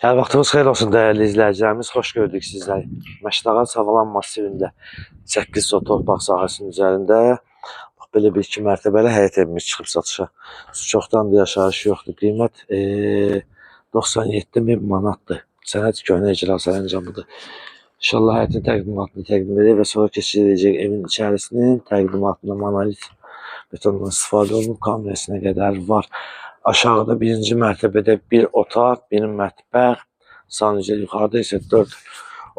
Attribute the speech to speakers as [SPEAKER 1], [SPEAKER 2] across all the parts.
[SPEAKER 1] Hər vaxtınız xeyir olsun dəyərli izləyicilərimiz. Xoş gördük sizləri. Məşdağa Savalan massivində 8 sot torpaq sahəsinin üzərində belə bir 2 mərtəbəli həyət evimiz çıxıb satışa. Çoxdan da yaşayış yoxdur. Qiymət 97.000 manatdır. Sənəd köhnə icra sərəncamıdır. İnşallah həyətin təqdimatını təqdim edək və sonra keçiriləcək evin içərisinin təqdimatında monolit betondan istifadə olunub, kamerasına qədər var. Aşağıda birinci mərtəbədə bir otaq, bir mətbəx, sadəcə yuxarıda isə 4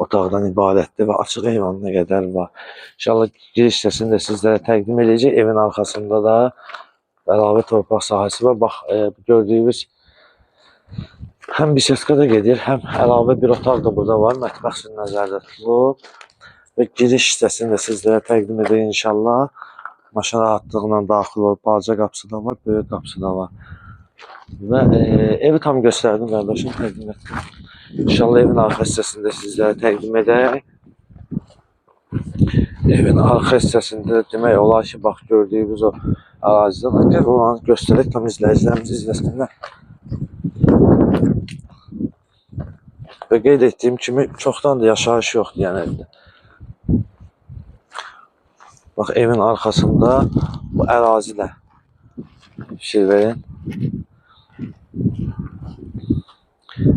[SPEAKER 1] otaqdan ibarətdir və açıq eyvanına qədər var. İnşallah giriş hissəsini də sizlərə təqdim edəcək. Evin arxasında da əlavə torpaq sahəsi var. Bax, gördüyünüz həm bisetka da gedir, həm əlavə bir otaq da burada var. Mətbəx üçün nəzərdə tutulub və giriş hissəsini də sizlərə təqdim edək inşallah. Maşın rahatlığıyla daxil olub, balaca qapısı da var, böyük qapısı da var. Və evi tam göstərdim qardaşım, təqdim etdim. İnşallah evin arxa hissəsində sizlərə təqdim edək. Evin arxa hissəsində demək olar ki, bax gördüyünüz o ərazidən gəl olanı göstərək, tam izləyicilərimiz izləsinlər. Və qeyd etdiyim kimi çoxdan da yaşayış yoxdur yəni evdə. Bax evin arxasında bu ərazidə fikir verin.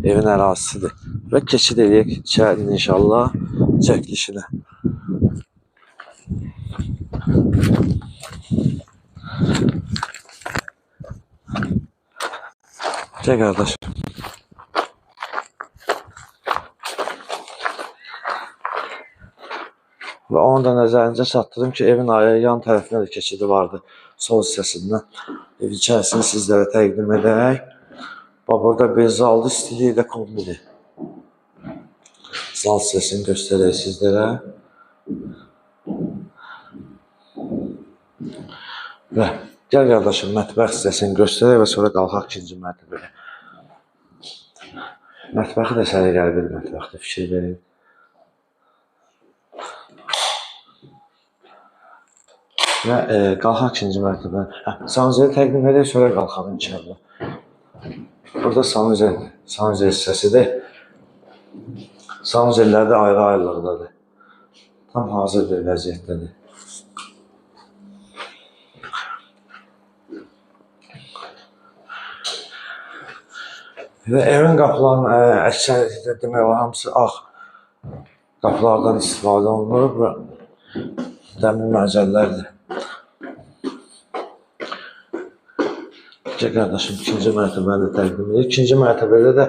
[SPEAKER 1] Evin ərazisidir. Və keçid edək içərinin inşallah çəkilişinə. Gəl qardaşım. Və onu da nəzərinizə çatdırdım ki, evin yan tərəfinə də keçidi vardı. Sol hissəsindən. Ev içərisini sizlərə təqdim edək. Bax, burada bir zaldır, istiliyi də kombidir. Zal hissəsini göstərək sizlərə. Və gəl qardaşım, mətbəx hissəsini göstərək və sonra qalxaq ikinci mərtəbəyə. Mətbəxi də səliqəli bir mətbəxdir, fikir verin. Və qalxaq ikinci mərtəbəyə. Sanuzeli təqdim edək, sonra qalxaq inşallah. Burada sanuzel hissəsidir. Sanuzellər də ayrı-ayrılıqdadır. Tam hazır bir vəziyyətdədir. Və evin qapılarının əksəriyyətində demək olar, hamısı ağ qapılardan istifadə olunur və dəmir mərcəllərdir. Gəl qardaşım, ikinci mərtəbəni də təqdim edir. İkinci mərtəbədə də